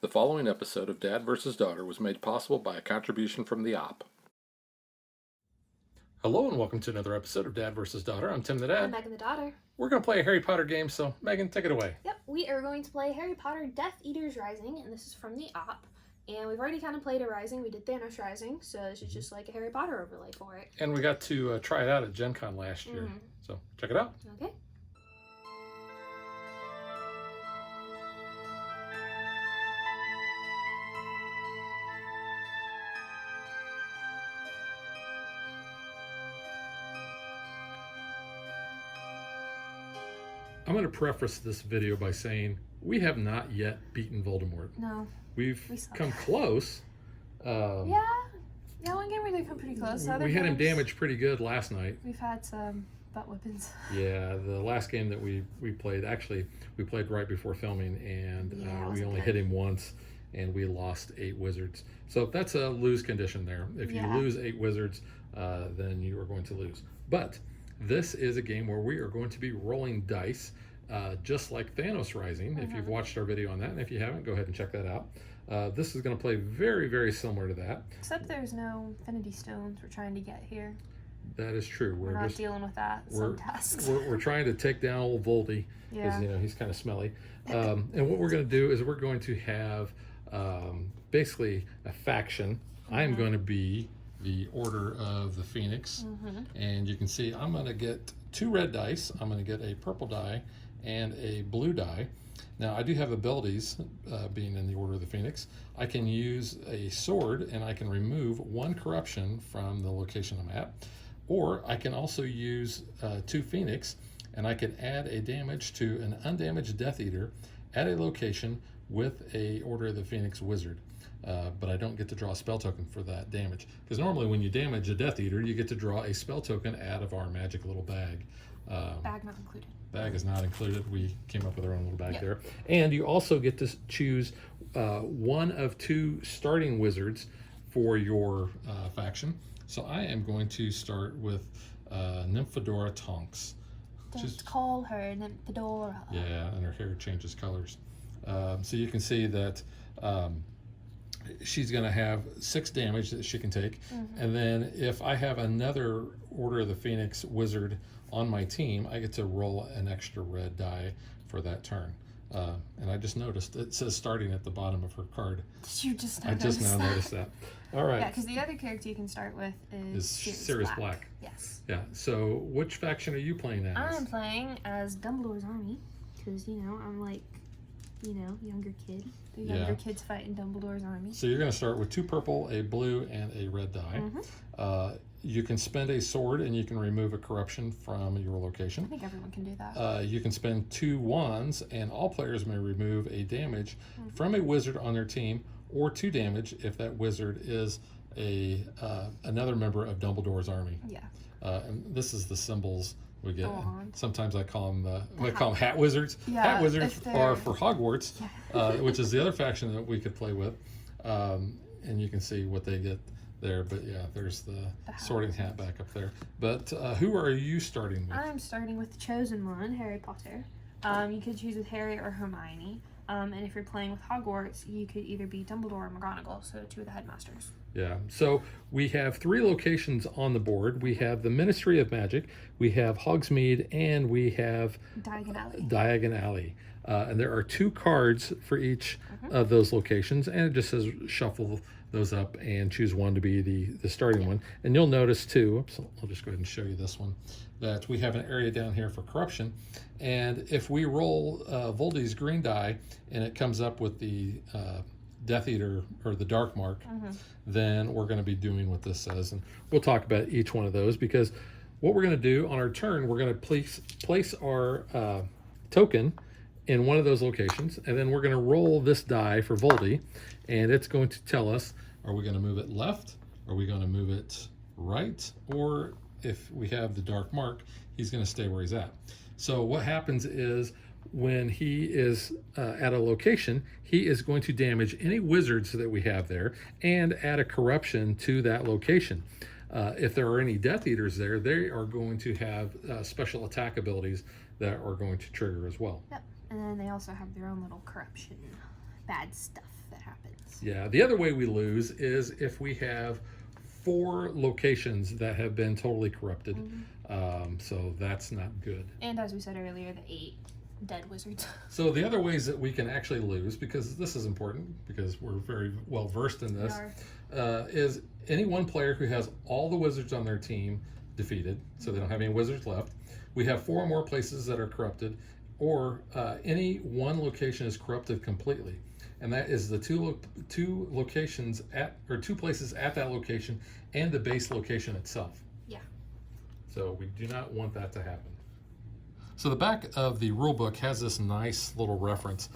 The following episode of Dad vs. Daughter was made possible by a contribution from the op. Hello and welcome to another episode of Dad vs. Daughter. I'm Tim the Dad. I'm Megan the daughter. We're going to play a Harry Potter game, so Megan, take it away. Yep, we are going to play Harry Potter Death Eaters Rising, and this is from the op. And we've already kind of played a Rising. We did Thanos Rising, so this is just like a Harry Potter overlay for it. And we got to try it out at Gen Con last year, so check it out. Okay. I'm going to preface this video by saying we have not yet beaten Voldemort. No. We've come close. Yeah, one game we did come pretty close. We had him damaged pretty good last night. We've had some butt whippings. Yeah, the last game that we played, actually, we played right before filming, and we only hit him once, and we lost 8 wizards. So that's a lose condition there. If you lose 8 wizards, then you are going to lose. But this is a game where we are going to be rolling dice, just like Thanos Rising, if you've watched our video on that. And if you haven't, go ahead and check that out. This is going to play very, very similar to that. Except there's no Infinity Stones we're trying to get here. That is true. We're not dealing with that. Some tasks. We're trying to take down old Voldy, because he's kind of smelly. And what we're going to do is we're going to have basically a faction. I am going to be the Order of the Phoenix, and you can see I'm going to get 2 red dice. I'm going to get a purple die and a blue die. Now I do have abilities, being in the Order of the Phoenix. I can use a sword and I can remove 1 corruption from the location I'm at, or I can also use 2 Phoenix, and I can add a damage to an undamaged Death Eater at a location with a Order of the Phoenix wizard. But I don't get to draw a spell token for that damage, because normally when you damage a Death Eater, you get to draw a spell token out of our magic little bag. Bag not included. Bag is not included. We came up with our own little bag there. And you also get to choose 1 of 2 starting wizards for your faction. So I am going to start with Nymphadora Tonks. Don't call her Nymphadora. Yeah, and her hair changes colors. So you can see that she's going to have 6 damage that she can take. And then if I have another Order of the Phoenix wizard on my team, I get to roll an extra red die for that turn. And I just noticed it says starting at the bottom of her card. Did you just I just now noticed that. All right. Yeah, because the other character you can start with is Sirius Black. Yes. Yeah. So which faction are you playing as? I'm playing as Dumbledore's army, because I'm like, younger kid. The younger kids fight in Dumbledore's army. So you're going to start with 2 purple, a blue, and a red die. You can spend a sword and you can remove a corruption from your location. I think everyone can do that. You can spend 2 wands, and all players may remove a damage from a wizard on their team, or 2 damage if that wizard is another member of Dumbledore's army. Yeah. And this is the symbols we get. Sometimes I call them hat wizards. Yeah, hat wizards are for Hogwarts, which is the other faction that we could play with. And you can see what they get there. But yeah, there's the sorting hat back up there. But who are you starting with? I'm starting with the chosen one, Harry Potter. You could choose with Harry or Hermione. And if you're playing with Hogwarts, you could either be Dumbledore or McGonagall, so 2 of the headmasters. Yeah, so we have 3 locations on the board. We have the Ministry of Magic, we have Hogsmeade, and we have Diagon Alley. And there are 2 cards for each of those locations, and it just says shuffle those up and choose one to be the starting one. And you'll notice too, oops, I'll just go ahead and show you this one, that we have an area down here for corruption. And if we roll Voldy's green die and it comes up with the Death Eater or the Dark Mark, then we're going to be doing what this says. And we'll talk about each one of those, because what we're going to do on our turn, we're going to place our token in one of those locations, and then we're going to roll this die for Voldy, and it's going to tell us, are we going to move it left, are we going to move it right, or if we have the Dark Mark, he's going to stay where he's at. So what happens is, when he is at a location, he is going to damage any wizards that we have there and add a corruption to that location. If there are any Death Eaters there, they are going to have special attack abilities that are going to trigger as well. Yep, and then they also have their own little corruption bad stuff that happens. Yeah, the other way we lose is if we have 4 locations that have been totally corrupted. So that's not good. And as we said earlier, the 8 dead wizards. So the other ways that we can actually lose, because this is important, because we're very well versed in this, is any one player who has all the wizards on their team defeated, so they don't have any wizards left. We have 4 or more places that are corrupted, or any one location is corrupted completely, and that is the two locations at, or 2 places at that location and the base location itself. Yeah. So we do not want that to happen. So the back of the rule book has this nice little reference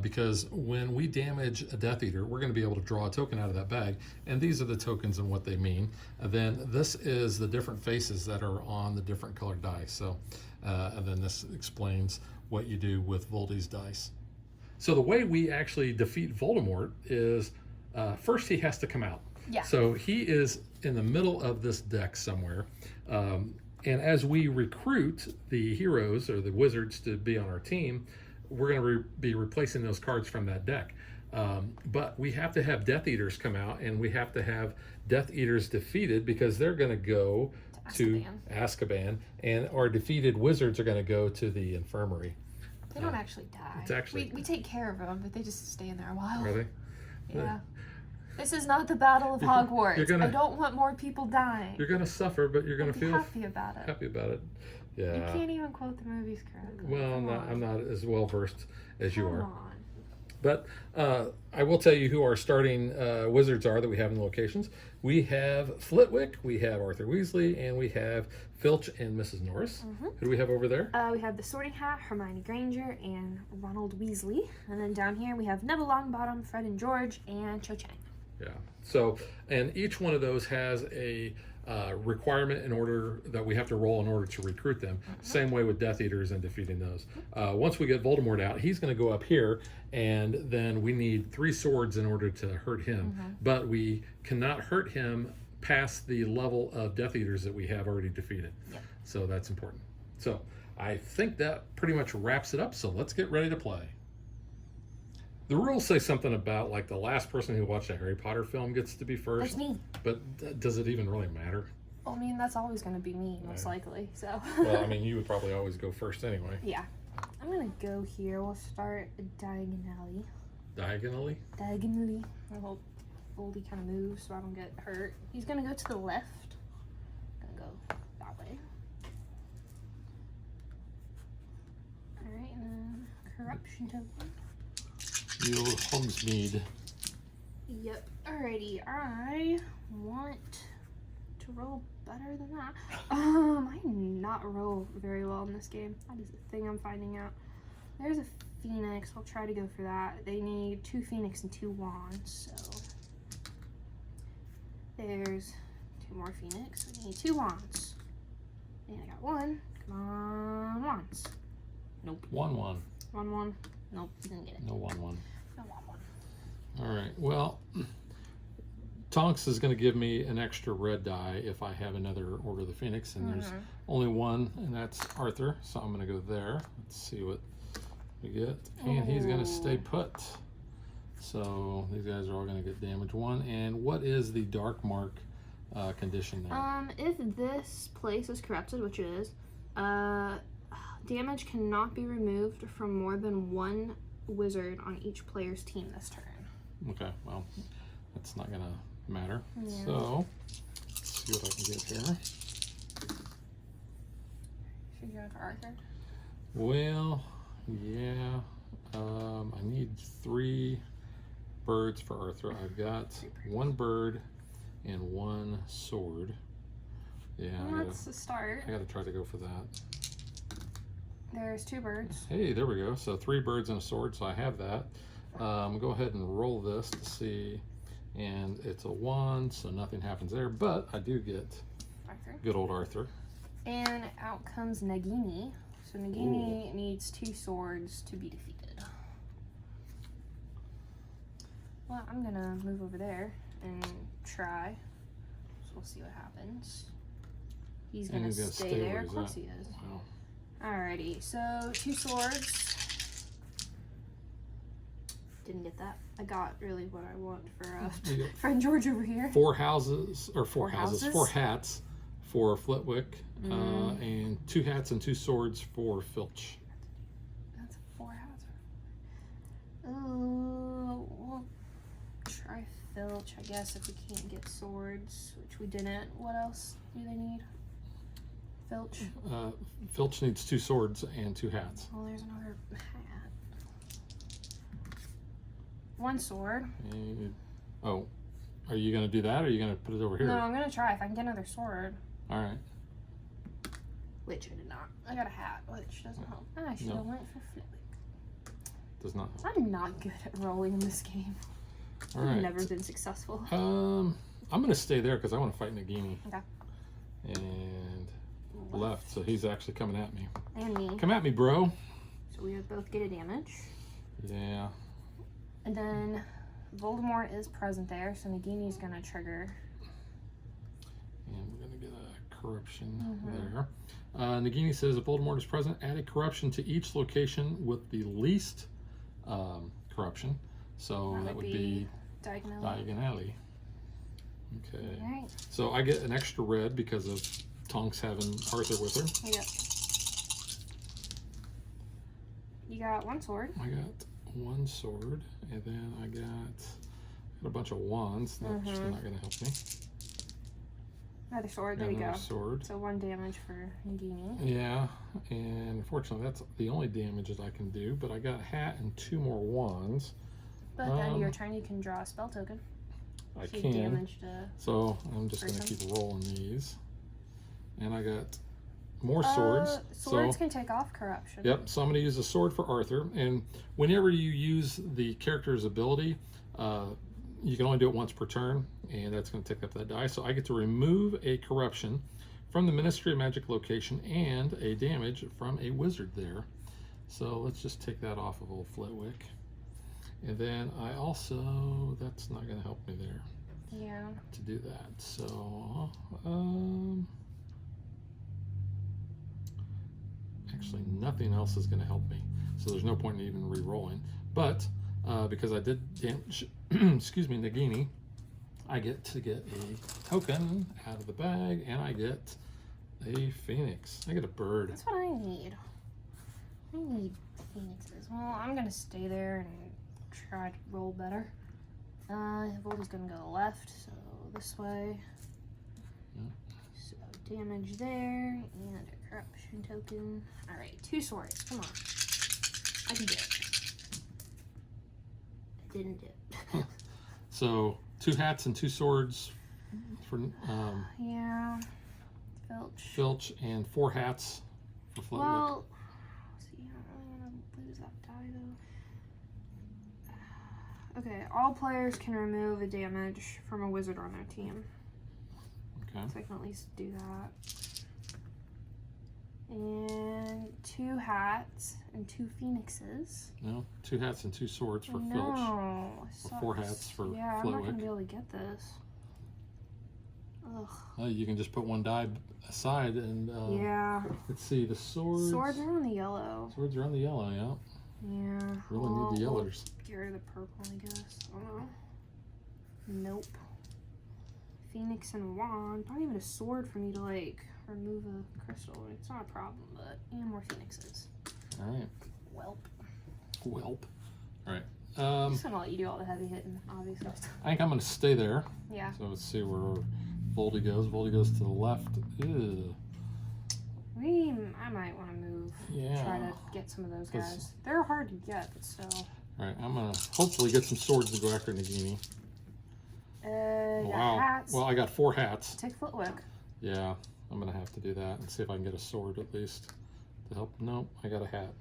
because when we damage a Death Eater, we're going to be able to draw a token out of that bag, and these are the tokens and what they mean. And then this is the different faces that are on the different colored dice. So, and then this explains what you do with Voldy's dice. So the way we actually defeat Voldemort is first he has to come out. Yeah. So he is in the middle of this deck somewhere. And as we recruit the heroes or the wizards to be on our team, we're going to be replacing those cards from that deck. But we have to have Death Eaters come out, and we have to have Death Eaters defeated, because they're going to go to Azkaban, and our defeated wizards are going to go to the infirmary. They don't actually die. It's actually we take care of them, but they just stay in there a while. Are they? Yeah. This is not the Battle of Hogwarts. I don't want more people dying. You're gonna suffer, but you're gonna feel happy about it. Happy about it. Yeah. You can't even quote the movies correctly. Well, I'm not as well versed as you are. Come on. But I will tell you who our starting wizards are that we have in the locations. We have Flitwick, we have Arthur Weasley, and we have Filch and Mrs. Norris. Who do we have over there? We have the Sorting Hat, Hermione Granger, and Ronald Weasley. And then down here we have Neville Longbottom, Fred and George, and Cho Chang. Yeah. So, and each one of those has a requirement in order that we have to roll in order to recruit them. Same way with Death Eaters and defeating those. Once we get Voldemort out, he's going to go up here, and then we need 3 swords in order to hurt him. But we cannot hurt him past the level of Death Eaters that we have already defeated. So that's important. So I think that pretty much wraps it up. So let's get ready to play. The rules say something about, like, the last person who watched a Harry Potter film gets to be first. That's me. But does it even really matter? Well, I mean, that's always going to be me, most likely. So. Well, I mean, you would probably always go first anyway. Yeah. I'm going to go here. We'll start diagonally. Diagonally? Diagonally. I hope Voldy kind of moves so I don't get hurt. He's going to go to the left. I'm going to go that way. Alright, and then corruption token. You Hogsmeade. Yep. Alrighty. I want to roll better than that. I not roll very well in this game. That is the thing I'm finding out. There's a Phoenix. I'll try to go for that. They need 2 Phoenix and 2 Wands, so there's 2 more Phoenix. We need 2 Wands. And I got 1. Come on, Wands. Nope. 1-1. 1-1. Nope, didn't get it. No 1-1. No 1-1. All right. Well, Tonks is going to give me an extra red die if I have another Order of the Phoenix, and there's only one, and that's Arthur. So I'm going to go there. Let's see what we get, and he's going to stay put. So these guys are all going to get damage 1. And what is the dark mark condition there? If this place is corrupted, which it is, damage cannot be removed from more than 1 wizard on each player's team this turn. Okay, well, that's not gonna matter. Yeah. So, let's see what I can get here. Should you go for Arthur? Well, yeah. I need 3 birds for Arthur. I've got 1 bird and 1 sword. Yeah, well, that's the start. I gotta try to go for that. There's 2 birds. Hey, there we go. So 3 birds and a sword, so I have that. Go ahead and roll this to see, and it's a 1, so nothing happens there, but I do get Arthur. Good old Arthur. And out comes Nagini. So Nagini needs 2 swords to be defeated. Well, I'm gonna move over there and try. So we'll see what happens. He's gonna stay there. Of course he is. Wow. Alrighty, so 2 swords. Didn't get that. I got really what I want for You got friend George over here. 4 hats for Flitwick, and 2 hats and 2 swords for Filch. That's 4 hats. We'll try Filch, I guess, if we can't get swords, which we didn't. What else do they need? Filch? Filch needs 2 swords and 2 hats. Well, there's another hat. 1 sword. Oh, are you going to do that, or are you going to put it over here? No, I'm going to try if I can get another sword. All right. Which I did not. I got a hat, which doesn't help. I should have went for Flitwick. Does not help. I'm not good at rolling in this game. All right. I've never been successful. I'm going to stay there because I want to fight Nagini. Okay. And left, so he's actually coming at me. And me. Come at me, bro. So we would both get a damage. Yeah. And then Voldemort is present there, so Nagini's going to trigger. And we're going to get a corruption there. Nagini says if Voldemort is present, add a corruption to each location with the least corruption. So that would be Diagon Alley. Okay. Alright. So I get an extra red because of Tonks having Arthur with her. Yep. You got 1 sword. I got 1 sword, and then I got a bunch of wands. That's not going to help me. Another sword. There you go. Sword. So 1 damage for Nagini. Yeah, and unfortunately that's the only damage that I can do, but I got a hat and 2 more wands. But at the end of your turn, you can draw a spell token. I So you can. damaged a So I'm just going to keep rolling these. And I got more swords. Swords can take off corruption. Yep, so I'm going to use a sword for Arthur. And whenever you use the character's ability, you can only do it once per turn, and that's going to take up that die. So I get to remove a corruption from the Ministry of Magic location and a damage from a wizard there. So let's just take that off of old Flitwick. And then I also, that's not going to help me there. Yeah. To do that. So, actually nothing else is going to help me. So there's no point in even re-rolling. But because I did damage, excuse me, Nagini, I get to get a token out of the bag, and I get a phoenix. I get a bird. That's what I need. I need phoenixes. Well, I'm going to stay there and try to roll better. Voldy's going to go left, so this way. Yep. So damage there, and a corruption token. Alright, 2 swords. Come on. I can do it. I didn't do it. So 2 hats and 2 swords for yeah. Filch, and 4 hats for Flitwick. Well, see, I don't really want to lose that die though. Okay, all players can remove a damage from a wizard on their team. Okay. So I can at least do that. And 2 hats and 2 phoenixes. No, 2 hats and 2 swords for Filch. No, Or 4 hats for Flitwick. Yeah, I'm not gonna be able to get this. Ugh. You can just put 1 die aside and Yeah. let's see, the swords. Swords are on the yellow. Swords are on the yellow, yeah. Yeah. Really need the yellows. Get rid of the purple, I guess. I don't know. Nope. Phoenix and wand. Not even a sword for me to like remove a crystal. It's not a problem, but more phoenixes. Alright. Welp. Alright. I'm just gonna let you do all the heavy hitting, obviously. I think I'm gonna stay there. Yeah. So let's see where Voldy goes. Voldy goes to the left. Ew. I might want to move. Yeah. Try to get some of those guys. They're hard to get, but still. Alright, I'm gonna hopefully get some swords to go after Nagini. Wow. Hats. Well, I got 4 hats. Take Flitwick. Yeah, I'm gonna have to do that and see if I can get a sword at least to help. Nope, I got a hat.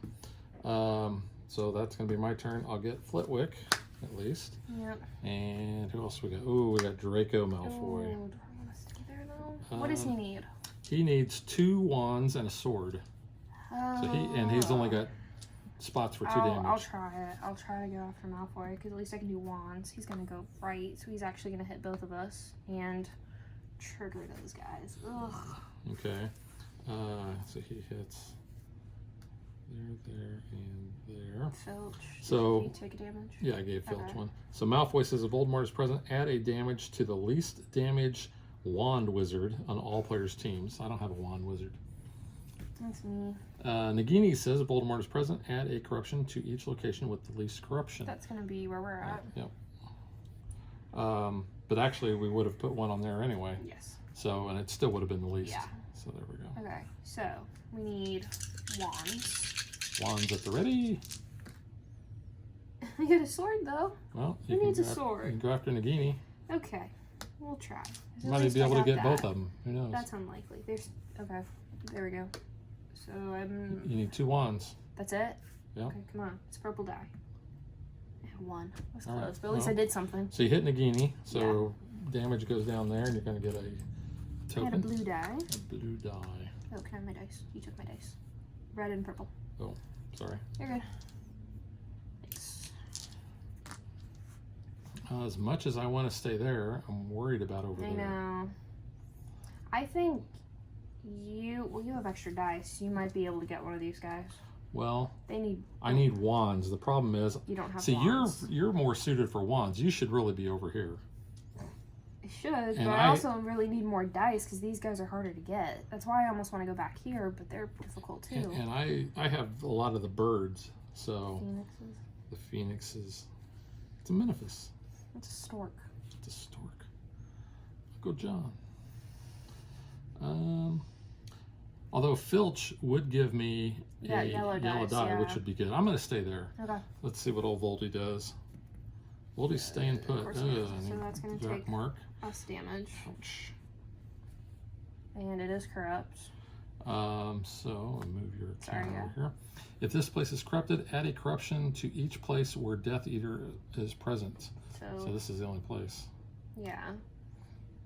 So that's gonna be my turn. I'll get Flitwick at least. Yep. And who else we got? Ooh, we got Draco Malfoy. Oh, do I want to stay there though? What does he need? He needs 2 wands and a sword. So he's only got spots for 2 damage. I'll try it. I'll try to go after Malfoy because at least I can do wands. He's gonna go right, so he's actually gonna hit both of us and trigger those guys. Ugh. Okay. So he hits there, and there. Filch. So, did you take a damage? Yeah, I gave Filch Okay. one. So Malfoy says if Voldemort is present, add a damage to the least damage wand wizard on all players' teams. I don't have a wand wizard. That's me. Nagini says if Voldemort is present, add a corruption to each location with the least corruption. That's going to be where we're at. Yep. But actually, we would have put one on there anyway. Yes. So, and it still would have been the least. Yeah. So there we go. Okay, so we need wands. Wands at the ready. I get a sword though. Well, Who needs a You sword? can go after Nagini. Okay, we'll try. You might be able to get both of them. Who knows? That's unlikely. Okay. There we go. So You need 2 wands. That's it. Yeah. Okay, come on. It's a purple die. And 1. That's All close, right, but at least well, I did something. So you hit Nagini. So damage goes down there, and you're going to get a I token. had a blue die. A blue die. Oh, can I have my dice? You took my dice. Red and purple. Oh, sorry. You're good. Thanks. As much as I want to stay there, I'm worried about over I there. know. I think you have extra dice. You might be able to get one of these guys. Well, I need wands. The problem is, you don't have see, wands. you're more suited for wands. You should really be over here. I should, And but I also really need more dice because these guys are harder to get. That's why I almost want to go back here, but they're difficult too. And I have a lot of the birds, so Phoenixes. the phoenixes. It's a Miniphis. It's a stork. It's a stork. Go John. Although Filch would give me a yellow die, dice, which would be good. I'm going to stay there. Okay. Let's see what old Voldy does. Voldy's staying put. Of course it is. So that's going to take mark. us damage. Ouch. And it is corrupt. So I'll move your Sorry, camera over here. If this place is corrupted, add a corruption to each place where Death Eater is present. So this is the only place. Yeah.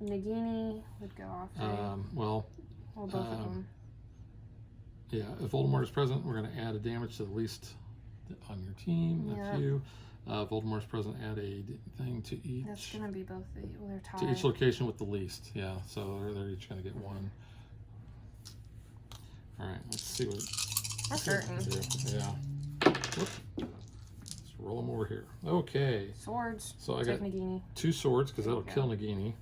Nagini would go off there. Well, Both of them. yeah, if Voldemort is present, we're going to add a damage to the least on your team. That's you. Voldemort's present, add a thing to each. That's going to be both the, they're tied. To each location with the least. Yeah, so they're each going to get 1. All right, let's see what. That's hurting. Yeah. Whoop. Let's roll them over here. Okay. Swords. So I Take got Nagini. 2 swords because that'll kill Nagini.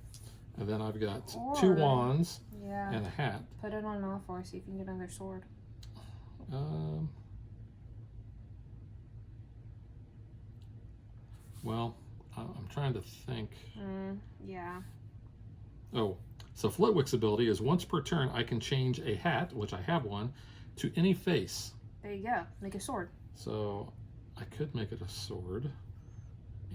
And then I've got 2 wands and a hat. Put it on Malfoy, see if you can get another sword. Well, I'm trying to think. Yeah. Oh, so Flitwick's ability is once per turn I can change a hat, which I have one, to any face. There you go. Make a sword. So I could make it a sword.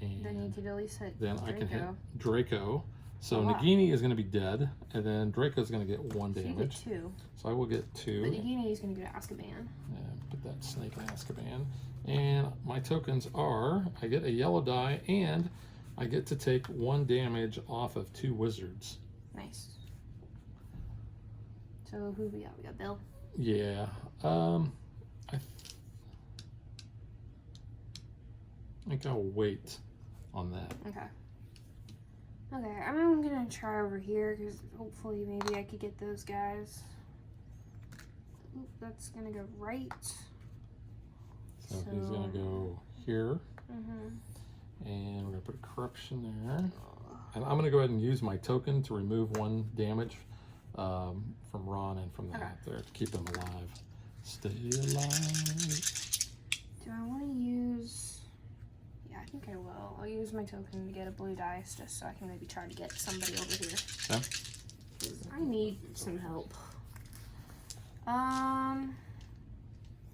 And Then you could at least hit then Draco. I can hit Draco. So wow. Nagini is going to be dead, and then Draco's going to get 1 So damage. you get 2. So I will get 2. But Nagini is going to go to Azkaban. And put that snake in Azkaban. And my tokens are, I get a yellow die, and I get to take 1 damage off of 2 wizards. Nice. So who we got? We got Bill. Yeah. I think I'll wait on that. Okay. Okay, I'm gonna try over here because hopefully maybe I could get those guys. Oop, that's gonna go right. So he's gonna go here. Mm-hmm. And we're gonna put a corruption there. And I'm gonna go ahead and use my token to remove 1 damage from Ron and from the hat there to keep him alive. Stay alive. Do I want to use... Yeah, I think I will. I'll use my token to get a blue dice just so I can maybe try to get somebody over here. Okay. 'Cause I need some help.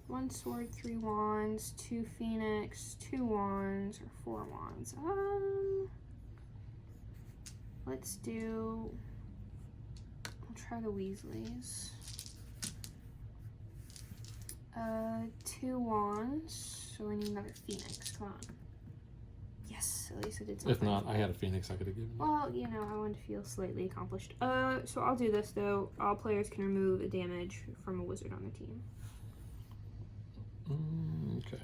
1 sword, 3 wands, 2 phoenix, 2 wands, or 4 wands. Let's do... I'll try the Weasleys. 2 wands, so I need another phoenix. Come on. Yes, at least I did something. If not, I had a phoenix I could have given you. Well, you know, I want to feel slightly accomplished. So I'll do this though. All players can remove a damage from a wizard on their team. Okay.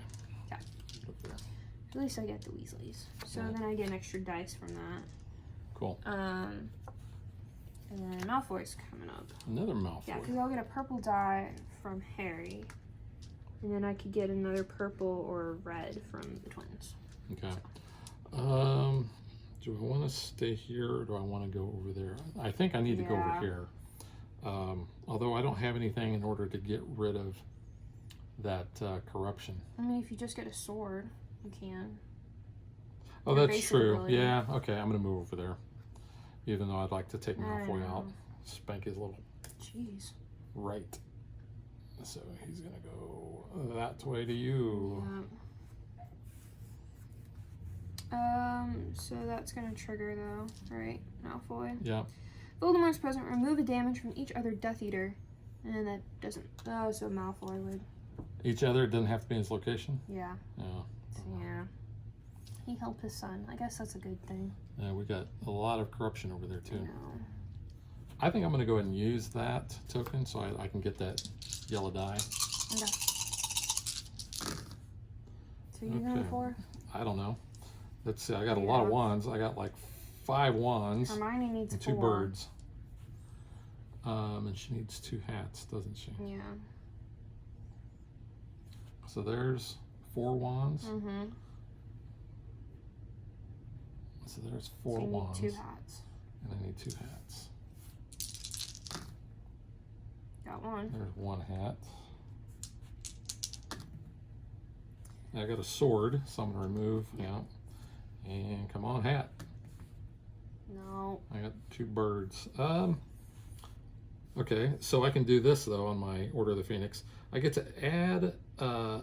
Yeah. Up there. At least I get the Weasleys. So then I get an extra dice from that. Cool. And then Malfoy's coming up. Another Malfoy. Yeah, because I'll get a purple die from Harry. And then I could get another purple or red from the twins. Okay. Do I want to stay here or do I want to go over there? I think I need to go over here. Although I don't have anything in order to get rid of that corruption. I mean, if you just get a sword, you can. Oh, that's true. Yeah, okay, I'm going to move over there. Even though I'd like to take Malfoy out. Spank his little... Jeez. Right. So he's going to go that way to you. Yeah. So that's going to trigger, though. Right, Malfoy? Yeah. Voldemort's present. Remove a damage from each other Death Eater. And that doesn't... Oh, so Malfoy would... Each other doesn't have to be in his location? Yeah. Yeah. So, yeah. He helped his son. I guess that's a good thing. Yeah, we got a lot of corruption over there, too. I know. I think I'm going to go ahead and use that token so I can get that yellow die. Okay. So you going for? I don't know. Let's see. I got a lot of wands. I got like 5 wands. Hermione needs and 2 birds. And she needs 2 hats, doesn't she? Yeah. So there's 4 wands. Mm-hmm. So there's 4 wands. So you need 2 hats. And I need 2 hats. Got 1. There's 1 hat. I got a sword, so I'm going to remove. Yeah. And come on, hat. No. I got 2 birds. Okay, so I can do this though on my Order of the Phoenix. I get to add a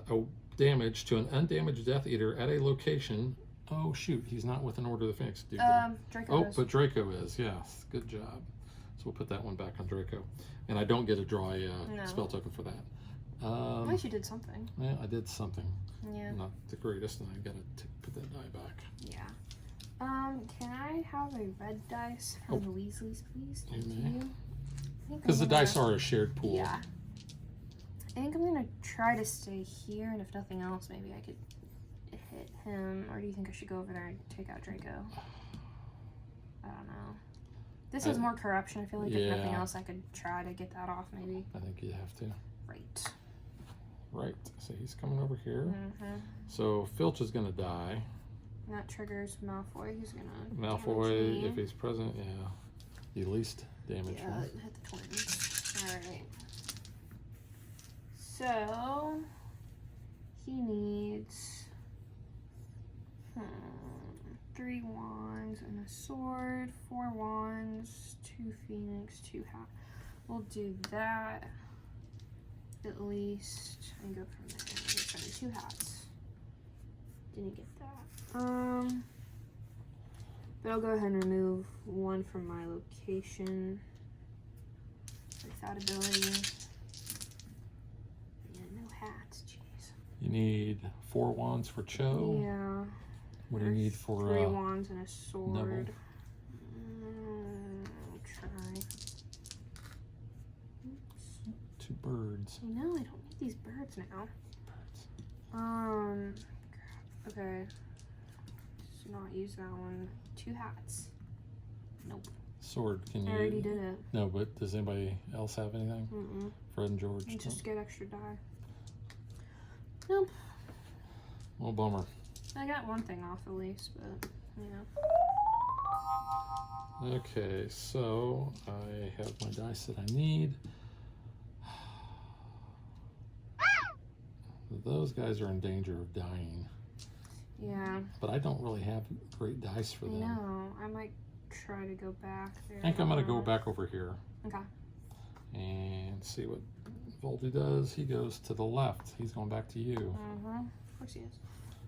damage to an undamaged Death Eater at a location. Oh shoot, he's not with an Order of the Phoenix. Draco is. But Draco is. Yes, good job. So we'll put that one back on Draco, and I don't get to draw a spell token for that. At least you did something. Yeah, I did something. Yeah. Not the greatest, and I gotta put that die back. Yeah. Can I have a red dice from the Weasleys, please? Thank you. Because the dice are a shared pool. Yeah. I think I'm gonna try to stay here, and if nothing else, maybe I could hit him. Or do you think I should go over there and take out Draco? I don't know. This is more corruption. I feel like if nothing else, I could try to get that off, maybe. I think you have to. Right. Right. So he's coming over here. Mm-hmm. So Filch is gonna die. And that triggers Malfoy. He's gonna Malfoy, if he's present, the least damage. Yeah, hit the twins. Alright. So he needs 3 wands and a sword, 4 wands, 2 phoenix, 2 hat. We'll do that at least and go from there. We'll try 2 hats. Didn't get that. But I'll go ahead and remove 1 from my location with that ability. Yeah, no hats, jeez. You need 4 wands for Cho. Yeah. What do you need for 3 wands and a sword. Neville? I'll try. Oops. 2 birds. I know, I don't need these birds now. Okay. Let's not use that one. 2 hats. Nope. Sword, can you? I already did it. No, but does anybody else have anything? Mm-mm. Fred and George? You just get extra die. Nope. Well, bummer. I got 1 thing off at least, but, you know. Okay, so I have my dice that I need. Those guys are in danger of dying. Yeah. But I don't really have great dice for them. No, I might try to go back there. I think I'm going to go back over here. Okay. And see what Voldy does. He goes to the left. He's going back to you. Mm-hmm. Of course he is.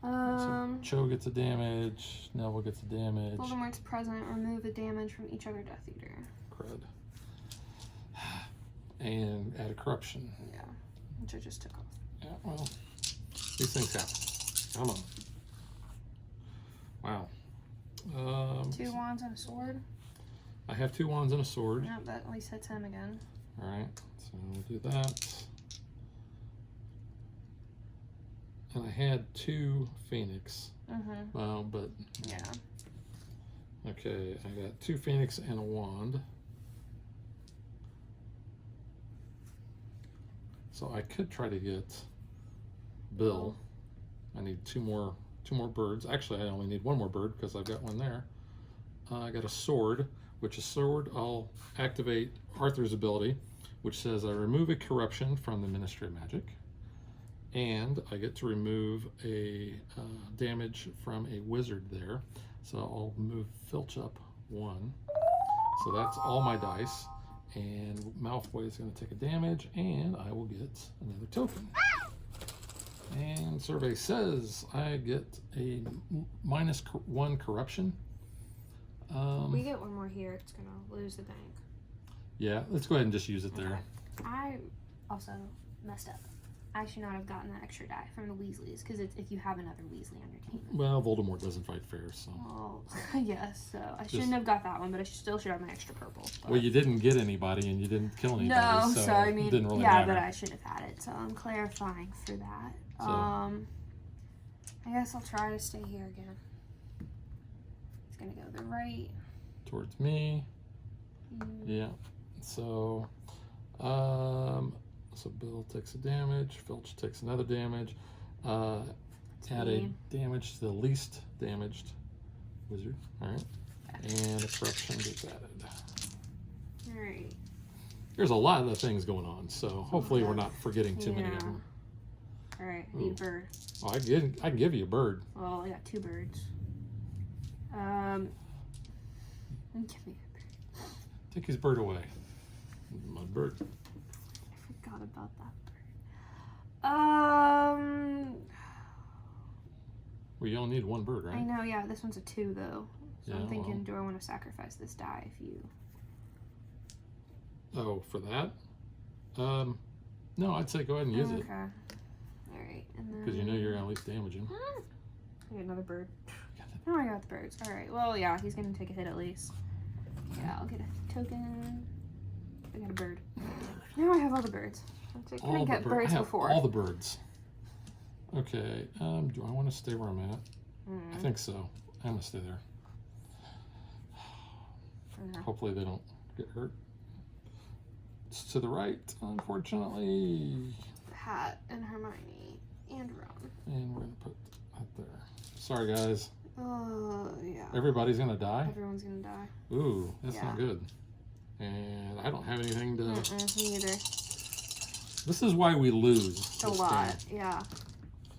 So Cho gets a damage. Neville gets a damage. Voldemort's present. Remove a damage from each other Death Eater. Crud. And add a corruption. Yeah, which I just took off. Yeah, well, these things happen. Come on. Wow. 2 wands and a sword. I have 2 wands and a sword. Yep, that at least hits him again. Alright, so we'll do that. And I had 2 Phoenix. Mm-hmm. Well, but... Yeah. Okay, I got 2 Phoenix and a wand. So I could try to get Bill. I need two more birds. Actually, I only need one more bird because I've got one there. I got a sword, which a sword I'll activate Arthur's ability, which says I remove a corruption from the Ministry of Magic, and I get to remove a damage from a wizard there. So I'll move Filch up 1. So that's all my dice, and Malfoy is going to take a damage, and I will get another token. And survey says I get a -1 corruption. We get one more here. It's gonna lose the bank. Yeah, let's go ahead and just use it there. I also messed up. I should not have gotten that extra die from the Weasleys, because it's if you have another Weasley on your team. Well, Voldemort doesn't fight fair, so. Oh, yes. So I shouldn't have got that one, but I still should have my extra purple. But... Well, you didn't get anybody, and you didn't kill anybody. No, so I mean, it didn't really yeah, matter. but I should have had it. So I'm clarifying for that. So. I guess I'll try to stay here again. It's gonna go the right. Towards me. Yeah. So, so Bill takes a damage. Filch takes another damage. Add a damage to the least damaged wizard. All right. And a corruption gets added. All right. There's a lot of things going on, so hopefully we're not forgetting too many of them. All right, I need a bird. Oh, I can give you a bird. Well, I got 2 birds. Give me a bird. Take his bird away. My bird. I forgot about that bird. Well, you only need 1 bird, right? I know, yeah. This one's a 2 though. So Yeah, I'm thinking, do I want to sacrifice this die if you? Oh, for that? No, I'd say go ahead and use it. Okay. All right, and then. Because you know you're gonna at least damage him. I get another bird. Oh, I got the birds. All right. Well, yeah, he's gonna take a hit at least. Yeah, I'll get a token. I got a bird. Now I have all the birds. I couldn't get birds before. All the birds. Okay. Do I want to stay where I'm at? I think so. I'm gonna stay there. Hopefully they don't get hurt. It's to the right, unfortunately. Pat and Hermione and Ron. And we're gonna put that there. Sorry, guys. Oh, yeah. Everybody's gonna die? Everyone's gonna die. Ooh, that's not good. And I don't have anything to... Me either. This is why we lose. A lot, yeah.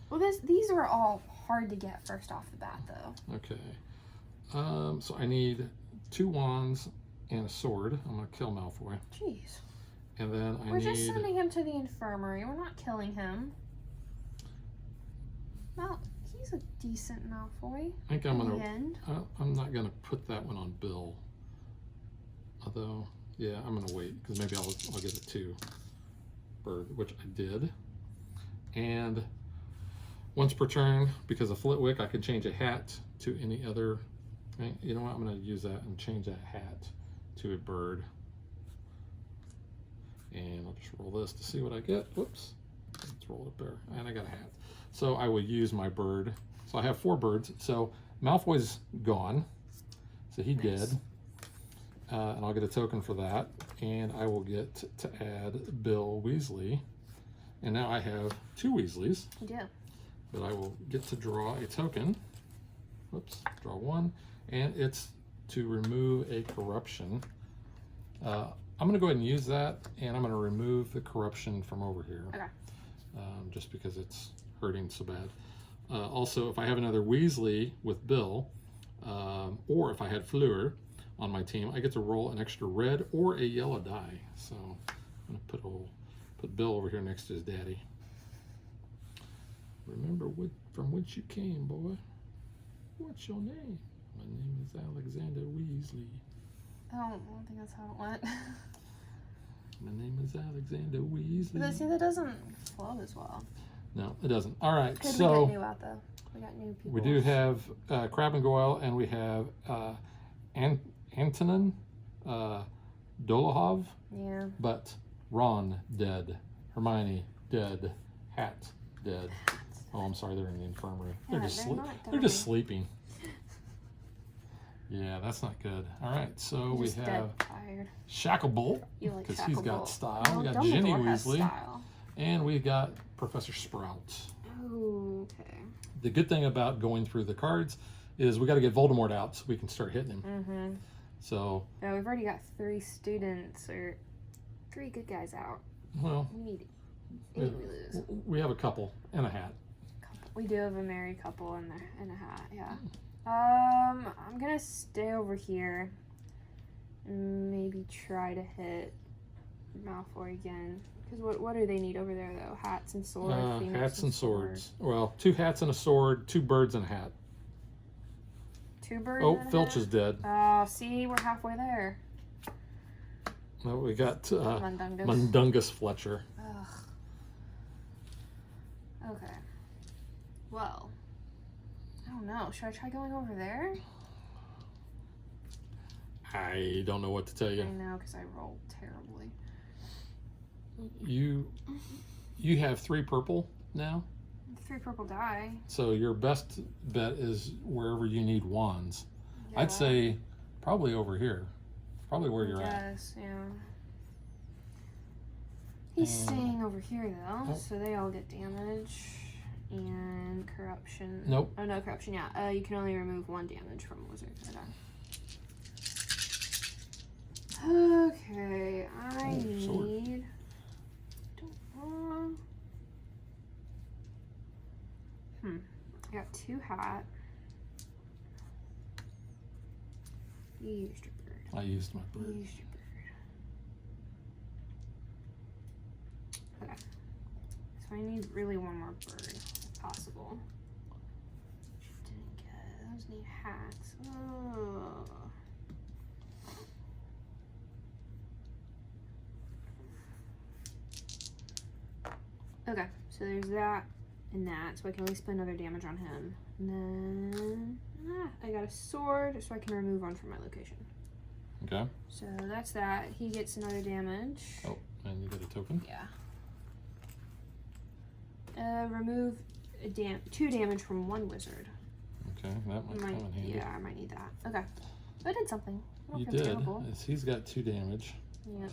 Well, these are all hard to get first off the bat, though. Okay. So I need 2 wands and a sword. I'm gonna kill Malfoy. Jeez. And then We're just sending him to the infirmary. We're not killing him. Well, he's a decent Malfoy. I think I'm not gonna put that one on Bill. Although, yeah, I'm gonna wait because maybe I'll get a 2 bird, which I did. And once per turn, because of Flitwick, I can change a hat to any other. Right? You know what? I'm gonna use that and change that hat to a bird. And I'll just roll this to see what I get. Whoops. Let's roll it up there. And I got a hat. So I will use my bird. So I have 4 birds. So Malfoy's gone. So he did. And I'll get a token for that. And I will get to add Bill Weasley. And now I have 2 Weasleys. You do. But I will get to draw a token. Whoops. Draw 1. And it's to remove a corruption. I'm going to go ahead and use that, and I'm going to remove the corruption from over here. Okay. Just because it's hurting so bad. Also, if I have another Weasley with Bill, or if I had Fleur on my team, I get to roll an extra red or a yellow die. So I'm going to put Bill over here next to his daddy. Remember from whence you came, boy. What's your name? My name is Alexander Weasley. I don't think that's how it went. My name is Alexander Weasley. But see, that doesn't flow as well. No, it doesn't. All right, Good, so we got new out though. We got new people. we do have Crabbe and Goyle, and we have Antonin Dolohov. Yeah. But Ron dead, Hermione dead, Hat dead. Oh, I'm sorry, they're in the infirmary. Yeah, they're just sleeping. Yeah, that's not good. All right, so we have Shacklebolt, because he's got style. We got Ginny Weasley, and we got Professor Sprout. Okay. The good thing about going through the cards is we got to get Voldemort out so we can start hitting him. Mm-hmm. So. Yeah, we've already got 3 students or 3 good guys out. Well. We need 8 we lose. We have a couple and a hat. We do have a married couple in there and a hat. Yeah. I'm gonna stay over here and maybe try to hit Malfoy again. Because what do they need over there, though? Hats and swords? Hats and swords. Well, 2 hats and a sword, 2 birds and a hat. 2 birds Oh, and a Filch hat? is dead. Oh, see? We're halfway there. No, we got Mundungus. Mundungus Fletcher. Ugh. Okay. Well, I don't know. Should I try going over there? I don't know what to tell you. I know, because I rolled terribly. You have 3 purple now. 3 purple die. So your best bet is wherever you need wands. Yeah. I'd say probably over here. Probably where you're at. Yes, yeah. He's staying over here though, so they all get damage and corruption. Nope. Oh no, corruption. Yeah. You can only remove 1 damage from a wizard. Okay, I need. I got 2 hat. You used your bird. I used my bird. You used your bird. Okay. So I need really 1 more bird, if possible. Didn't get it. Those need hats. Oh. Okay, so there's that and that, so I can at least put another damage on him. And then I got a sword, so I can remove 1 from my location. Okay. So that's that. He gets another damage. Oh, and you get a token. Yeah. Remove 2 damage from 1 wizard. Okay, that might come in handy. Yeah, I might need that. Okay. I did something. I don't You think it's did. terrible. He's got 2 damage. Yeah.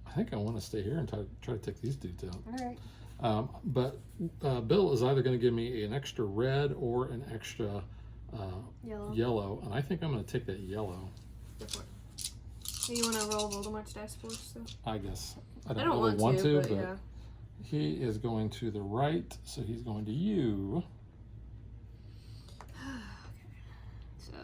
I think I want to stay here and try to take these dudes out. All right. But Bill is either going to give me an extra red or an extra yellow, and I think I'm going to take that yellow. Go for it. So you want to roll Voldemort's dice for us, though? I guess. I I don't don't really want to, but yeah. he is going to the right, so he's going to you. Okay. So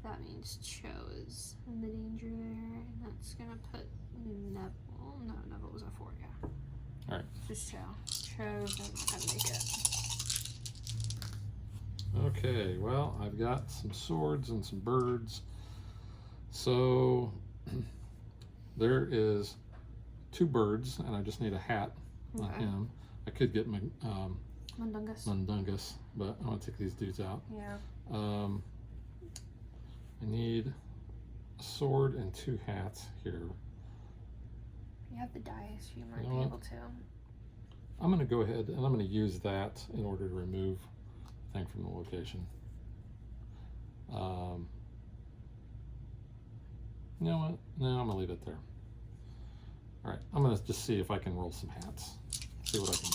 that means Cho is in the danger there, and that's gonna put Neville. No, Neville was at 4, yeah. All right. Just Cho. Cho's not gonna make it. Okay, well, I've got some swords and some birds. So there is 2 birds, and I just need a hat on him. I could get Mundungus, but I want to take these dudes out. Yeah. I need a sword and 2 hats here. You have the dice, you might You be know able to. I'm going to go ahead and I'm going to use that in order to remove the thing from the location. You know what? No, I'm going to leave it there. All right, I'm going to just see if I can roll some hats. See what I can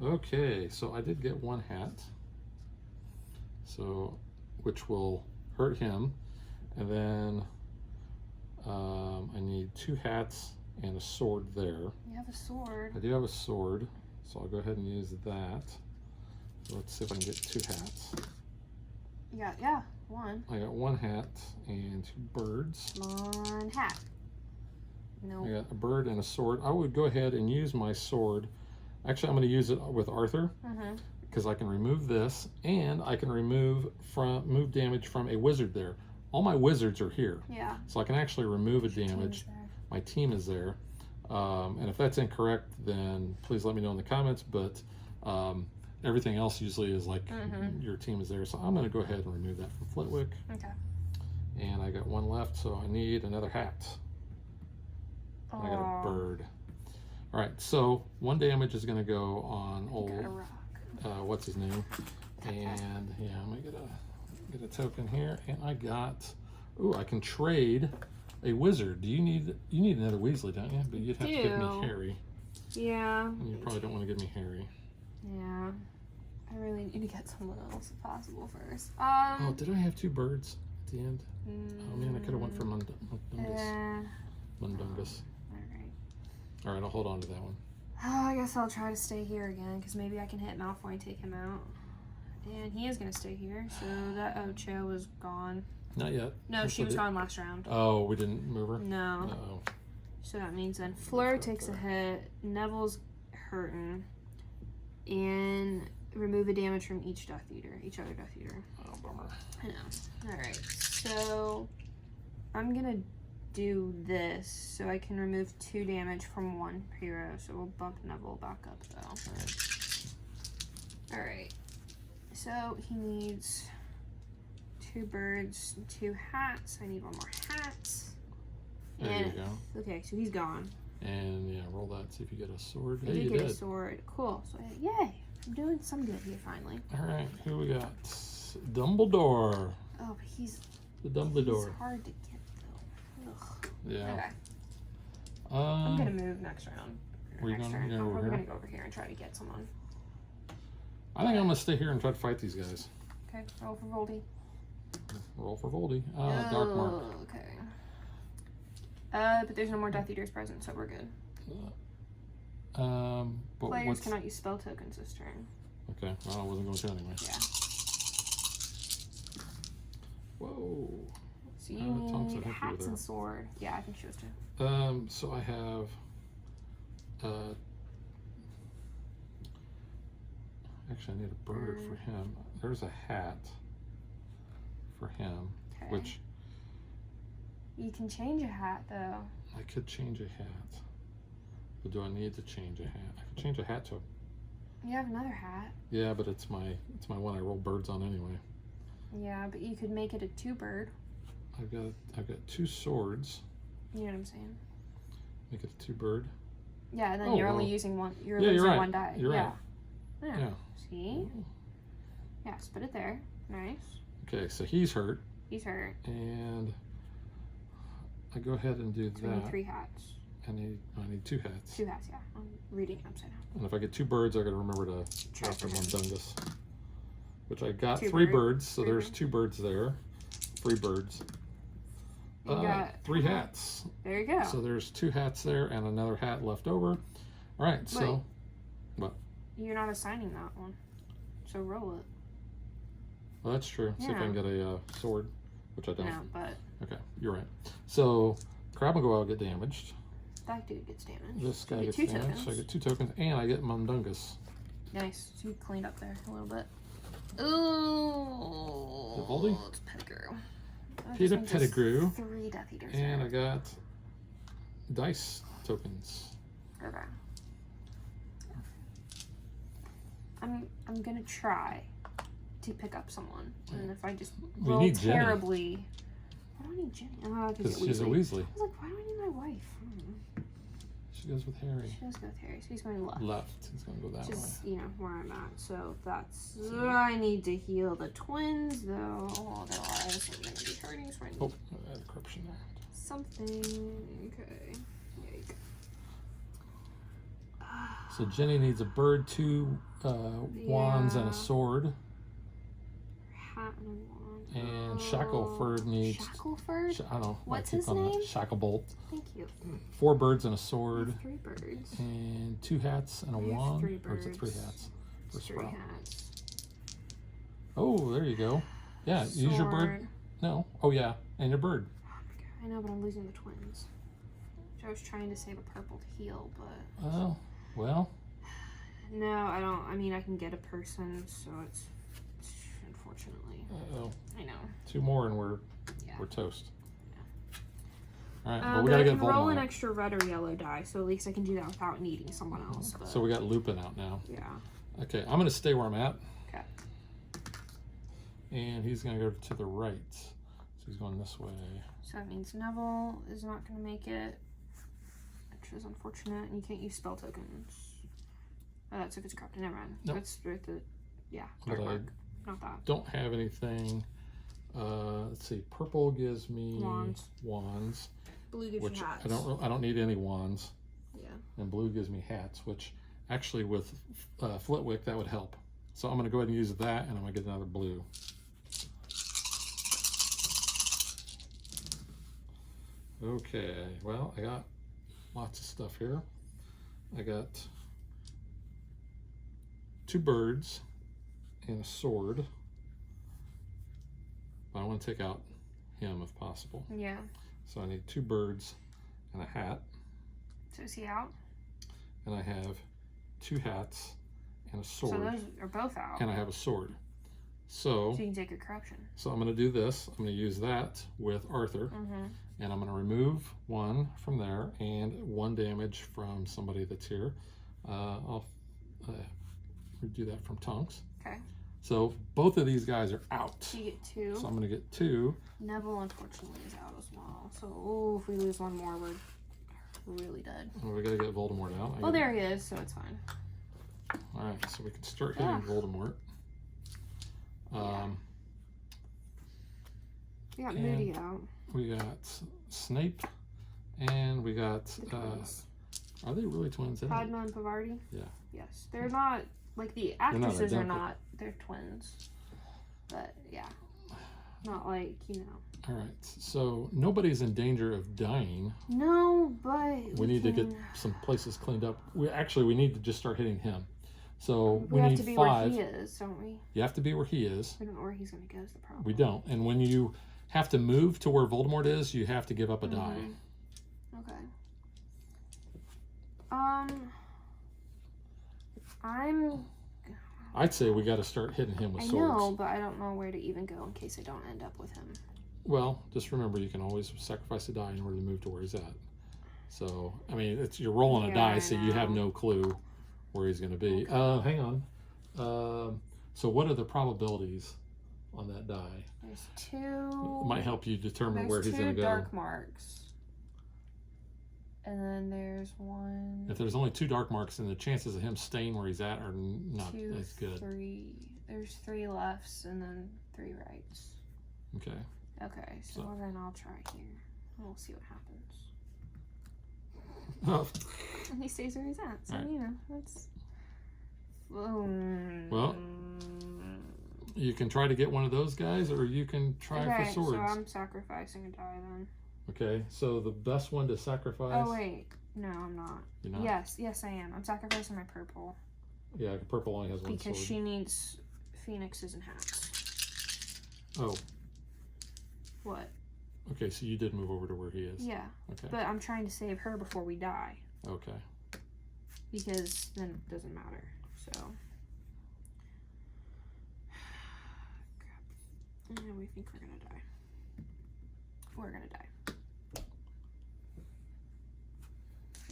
do. Okay, so I did get 1 hat. So, which will hurt him. And then I need 2 hats and a sword there. You have a sword. I do have a sword, so I'll go ahead and use that. So let's see if I can get 2 hats. Yeah, 1. I got 1 hat and 2 birds. 1 hat. No. I got a bird and a sword. I would go ahead and use my sword. Actually, I'm going to use it with Arthur because I can remove this and I can move damage from a wizard there. All my wizards are here. Yeah. So I can actually remove a damage. My team is there. And if that's incorrect, then please let me know in the comments. But everything else usually is like your team is there. So I'm going to go ahead and remove that from Flitwick. Okay. And I got 1 left, so I need another hat. I got a bird. All right, so 1 damage is going to go on old. What's his name? And yeah, I'm gonna get a token here, and I got. Ooh, I can trade A wizard. Do you need another Weasley, don't you? But you'd have to give me Harry. Yeah. And you probably don't want to give me Harry. Yeah. I really need to get someone else if possible first. Oh, did I have 2 birds at the end? Oh man, I could have went for Mundungus. Mundungus. All right, I'll hold on to that one. Oh, I guess I'll try to stay here again, because maybe I can hit Malfoy and take him out. And he is going to stay here, so that Ocho was gone. Not yet. No, she was gone last round. Oh, we didn't move her? No. Uh-oh. So that means then Fleur takes a hit, Neville's hurting, and remove a damage from each other Death Eater. Oh, bummer. I know. Alright, so I'm going to do this so I can remove 2 damage from one hero, so we'll bump Neville back up though. Alright, so he needs 2 birds, 2 hats. I need 1 more hat. There you go. Okay, so he's gone. And yeah, roll that, see if you get a sword. I did get a sword. Cool. So yay! I'm doing some good here finally. Alright, who we got? Dumbledore. Oh, but he's Dumbledore. He's hard to get though. Ugh. Yeah. Okay. I'm gonna move next round. Where you next going? turn. Over We're here? gonna go over here and try to get someone. I think I'm gonna stay here and try to fight these guys. Okay, roll for Voldy. Roll for Voldy. Dark Mark. Okay. But there's no more Death Eaters present, so we're good. But Players cannot use spell tokens this turn. Okay, well, I wasn't going to anyway. Yeah. Whoa. So you need hats and sword. Yeah, I think she was too. So I have actually I need a bird for him. There's a hat for him, which you can change a hat though. I could change a hat, but do I need to change a hat? I could change a hat to You have another hat. Yeah, but it's my one I roll birds on anyway. Yeah, but you could make it a 2-bird. I've got 2 swords. You know what I'm saying? Make it a 2-bird. Yeah, and then you're only using one. You're losing right. 1 die. You're right. Yeah. See? Yes, put it there. Nice. Okay, so he's hurt. He's hurt. And I go ahead and do so that. We need 3 hats. I need 2 hats. 2 hats, yeah. I'm reading it upside down. And if I get 2 birds, I got to remember to drop them on Dungus. Which I got 2 3 birds, so there's 2 birds there. 3 birds. You got 3 hats. There you go. So there's 2 hats there and another hat left over. All right, so what? You're not assigning that one, so roll it. Well, that's true. See if I can get a sword, which I don't. No, but okay, you're right. So Crab and Goyle get damaged. That dude gets damaged. This guy gets damaged. Tokens. So I get 2 tokens, and I get Mundungus. Nice. So you cleaned up there a little bit. Ooh. Voldy? It's Pettigrew. Peter Pettigrew. 3 Death Eaters. And I got dice tokens. Okay. I'm gonna try to pick up someone, and if I just roll terribly, why do I need Jenny? Oh, because she's a Weasley. I was like, why do I need my wife? She goes with Harry. She does go with Harry, so he's going left. Left. He's going to go that way. Just, you know, where I'm at. So that's... I need to heal the twins, though. Otherwise, I'm going to be hurting. So I need I had a corruption there. Something. Okay. Yike. So Jenny needs a bird, 2 wands, and a sword. Hat and a wand. And Shackleford needs... Shackleford? I don't know. What's his name? Shacklebolt. Thank you. 4 birds and a sword. 3 birds. And 2 hats and a wand. 3 birds. Or is it 3 hats? 3 hats. Oh, there you go. Yeah, sword. Use your bird. No. Oh, yeah. And your bird. Oh my god. I know, but I'm losing the twins. I was trying to save a purple to heal, but... Oh, well. No, I don't. I mean, I can get a person, so it's unfortunately. Uh-oh. I know. 2 more and we're toast. All right, but we gotta I get can roll Voldemort. an extra red or yellow die, so at least I can do that without needing someone else. But... So we got Lupin out now. Yeah. Okay, I'm gonna stay where I'm at. Okay. And he's gonna go to the right. So he's going this way. So that means Neville is not gonna make it, which is unfortunate. And you can't use spell tokens. Oh, that's if it's corrupted. Never mind. Nope. That's with the But I not that. don't have anything Let's see. Purple gives me wands. Blue gives which you hats. I don't need any wands. Yeah. And blue gives me hats, which actually with Flitwick that would help. So I'm going to go ahead and use that, and I'm going to get another blue. Okay, well, I got lots of stuff here. I got 2 birds and a sword. But I want to take out him if possible. Yeah. So I need 2 birds and a hat. So is he out? And I have 2 hats and a sword. So those are both out. And I have a sword. So you can take your corruption. So I'm going to do this. I'm going to use that with Arthur. And I'm going to remove 1 from there and 1 damage from somebody that's here. I'll do that from Tonks. Okay. So both of these guys are out. So you get 2. So I'm going to get 2. Neville unfortunately is out as well. So if we lose 1 more, we're really dead. Well, we got to get Voldemort out. Well, there he is, so it's fine. All right, so we can start hitting Voldemort. We got Moody out. We got Snape, and we got. Are they really twins? Padma and Pavarti? Yeah. Yes, they're not like the actresses are not. They're twins, but yeah, not like All right, so nobody's in danger of dying. No, but we need to get some places cleaned up. We need to just start hitting him. So we need have to be 5. where he is, don't we? You have to be where he is. We don't know where he's going to go is the problem. We don't. And when you have to move to where Voldemort is, you have to give up a die. Okay. I'd say we got to start hitting him with swords. I know, but I don't know where to even go in case I don't end up with him. Well, just remember you can always sacrifice a die in order to move to where he's at. So, I mean, you're rolling a die, so you have no clue where he's going to be. Okay. Hang on. So what are the probabilities on that die? There's 2. It might help you determine where he's going to go. There's 2 dark marks. And then there's 1. If there's only 2 dark marks, then the chances of him staying where he's at are not 2, as good. 3. There's 3 lefts and then 3 rights. Okay. Okay, so then I'll try here. And we'll see what happens. Oh. And he stays where he's at. So, that's... Well, you can try to get one of those guys, or you can try for swords. So I'm sacrificing a die then. Okay, so the best one to sacrifice... Oh, wait. No, I'm not. You're not? Yes, I am. I'm sacrificing my purple. Yeah, purple only has 1 sword. Because she needs phoenixes and hats. Oh. What? Okay, so you did move over to where he is. Yeah. Okay. But I'm trying to save her before we die. Okay. Because then it doesn't matter. So. Crap. And we think we're gonna die. We're gonna die.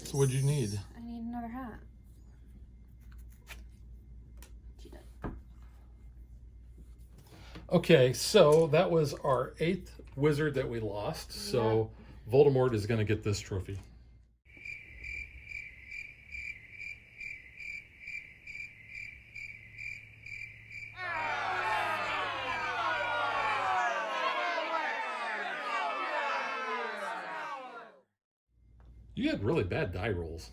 So what'd you need? I need another hat. She did. Okay, so that was our 8th wizard that we lost. So Voldemort is going to get this trophy. You had really bad die rolls.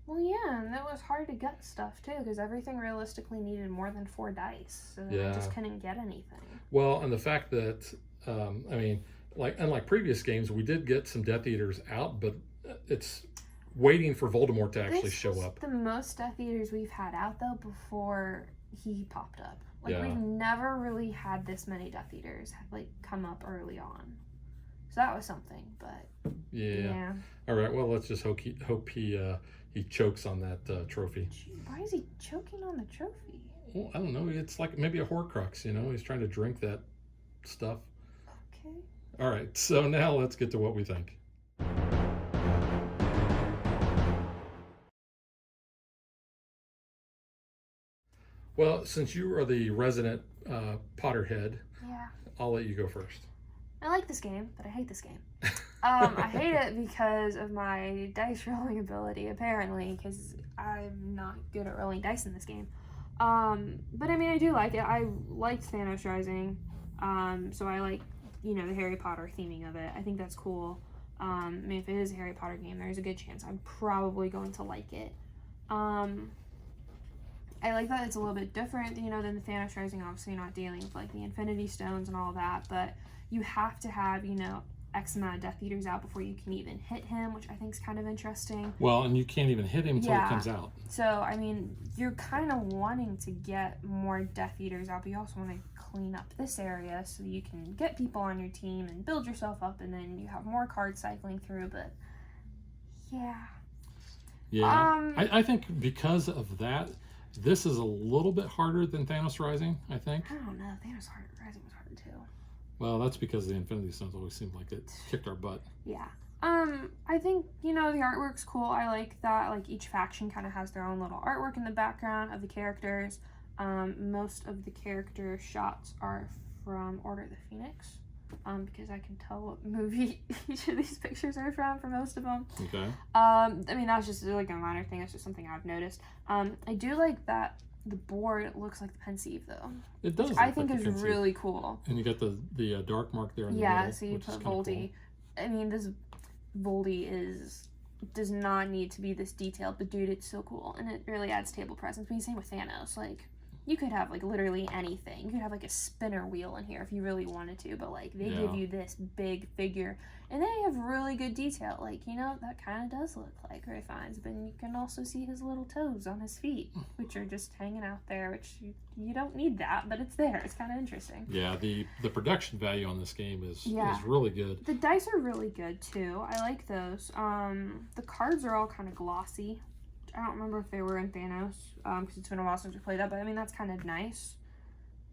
Well, yeah, and that was hard to get stuff too, because everything realistically needed more than 4 dice, so I just couldn't get anything. Well, and the fact that, I mean, unlike previous games, we did get some Death Eaters out, but it's waiting for Voldemort to actually show up. The most Death Eaters we've had out though before he popped up. We've never really had this many Death Eaters come up early on, so that was something. But yeah. All right. Well, let's just hope he chokes on that trophy. Why is he choking on the trophy? Well, I don't know. It's like maybe a Horcrux, He's trying to drink that stuff. Okay. All right. So now let's get to what we think. Well, since you are the resident Potterhead, I'll let you go first. I like this game, but I hate this game. I hate it because of my dice rolling ability, apparently, because I'm not good at rolling dice in this game. But I mean, I do like it. I liked Thanos Rising. So I like, you know, the Harry Potter theming of it. I think that's cool. I mean, if it is a Harry Potter game, there's a good chance I'm probably going to like it. I like that it's a little bit different, you know, than the Thanos Rising. Obviously, you're not dealing with, like, the Infinity Stones and all that, but you have to have, you know, X amount of Death Eaters out before you can even hit him, which I think is kind of interesting. Well, and you can't even hit him until he comes out. So, I mean, you're kind of wanting to get more Death Eaters out, but you also want to clean up this area so you can get people on your team and build yourself up, and then you have more cards cycling through, but yeah. Yeah, I think because of that, this is a little bit harder than Thanos Rising, I think. I don't know. Thanos Rising was hard too. Well, that's because the Infinity Stones always seemed like it kicked our butt. Yeah. I think, you know, the artwork's cool. I like that, like, each faction kind of has their own little artwork in the background of the characters. Most of the character shots are from Order of the Phoenix. Because I can tell what movie each of these pictures are from for most of them. Okay. I mean, that's just like a minor thing. That's just something I've noticed. I do like that the board looks like the pensieve, though. It does. Which I think is really cool. And you got the dark mark there in the middle. middle. So you put Voldy. Cool. I mean, this Voldy does not need to be this detailed, but dude, it's so cool, and it really adds table presence. But same with Thanos, like. You could have, like, literally anything. You could have, like, a spinner wheel in here if you really wanted to, but, like, they give you this big figure, and they have really good detail. Like, you know, that kind of does look like Ray Fiennes, but you can also see his little toes on his feet, which are just hanging out there, which you don't need that, but it's there. It's kind of interesting. Yeah, the production value on this game is really good. The dice are really good, too. I like those. The cards are all kind of glossy. I don't remember if they were in Thanos, because it's been a while since we played that, but I mean, that's kind of nice.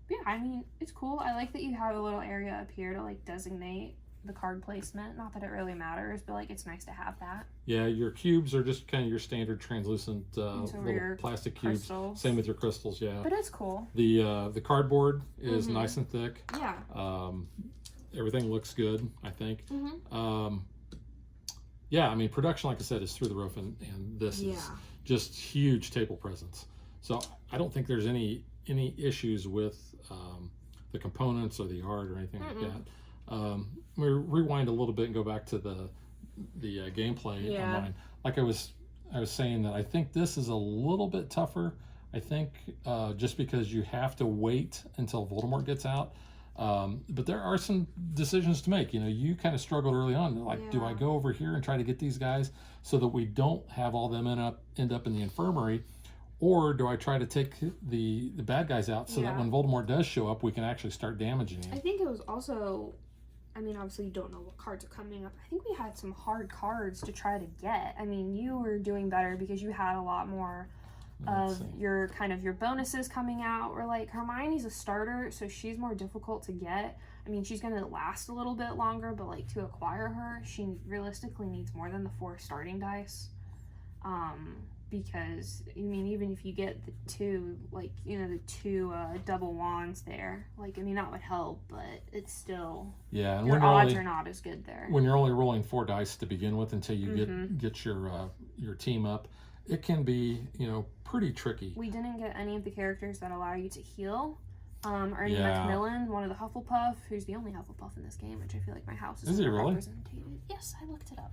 But yeah, I mean, it's cool. I like that you have a little area up here to, like, designate the card placement. Not that it really matters, but, like, it's nice to have that. Yeah, your cubes are just kind of your standard translucent little plastic cubes. Crystals. Same with your crystals, yeah. But it's cool. The cardboard is nice and thick. Yeah. Everything looks good, I think. Yeah, I mean, production, like I said, is through the roof, and this is just huge table presence. So I don't think there's any issues with the components or the art or anything like that. We rewind a little bit and go back to the gameplay online. Like I was saying that I think this is a little bit tougher. I think just because you have to wait until Voldemort gets out. But there are some decisions to make. You know, you kind of struggled early on. Like, do I go over here and try to get these guys so that we don't have all them end up in the infirmary, or do I try to take the bad guys out so that when Voldemort does show up, we can actually start damaging him? I think it was also, I mean, obviously you don't know what cards are coming up. I think we had some hard cards to try to get. I mean, you were doing better because you had a lot more of your bonuses coming out. Or like Hermione's a starter, so she's more difficult to get. I mean, she's going to last a little bit longer, but like to acquire her, she realistically needs more than the 4 starting dice. Because I mean, even if you get the 2, like, you know, the 2 double wands there, like, I mean, that would help, but it's still, and your odds are not as good there. When you're only rolling 4 dice to begin with until you get your team up, it can be, you know, pretty tricky. We didn't get any of the characters that allow you to heal. Ernie Macmillan, one of the Hufflepuff, who's the only Hufflepuff in this game, which I feel like my house is he really? represented. Yes, I looked it up.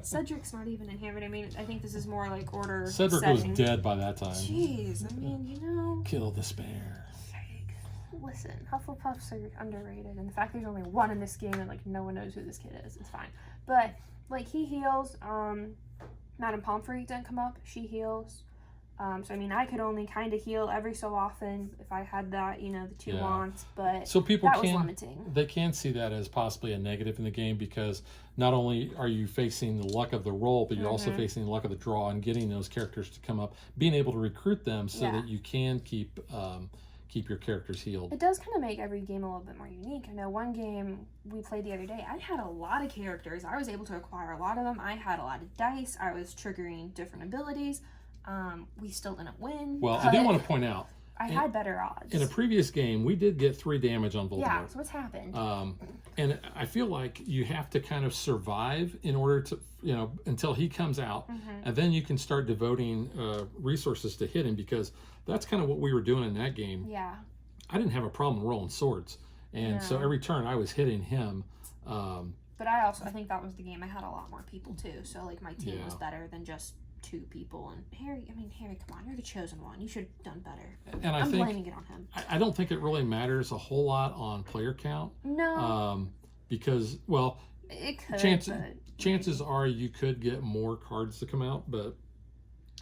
Cedric's not even in here, but I mean, I think this is more like order. Cedric setting. was dead by that time. Jeez, I mean, you know. Kill the spare. Listen, Hufflepuffs are underrated, and the fact there's only one in this game and like no one knows who this kid is, it's fine. But like he heals. Madame Pomfrey didn't come up. She heals. So I mean, I could only kind of heal every so often if I had that, you know, the 2 wands, but so people that was limiting. They can see that as possibly a negative in the game, because not only are you facing the luck of the roll, but you're also facing the luck of the draw and getting those characters to come up, being able to recruit them so that you can keep your characters healed. It does kind of make every game a little bit more unique. I know one game we played the other day, I had a lot of characters. I was able to acquire a lot of them. I had a lot of dice. I was triggering different abilities. We still didn't win. Well, I do want to point out, I had better odds. In a previous game, we did get 3 damage on Voldemort. Yeah, so what's happened? And I feel like you have to kind of survive in order to, you know, until he comes out, and then you can start devoting resources to hit him, because that's kind of what we were doing in that game. Yeah. I didn't have a problem rolling swords. And so every turn I was hitting him. But I think that was the game I had a lot more people too. So like my team was better than just 2 people. And Harry, come on, you're the chosen one. You should have done better. And I'm blaming it on him. I don't think it really matters a whole lot on player count. No. Because, well, it could, chances are you could get more cards to come out, but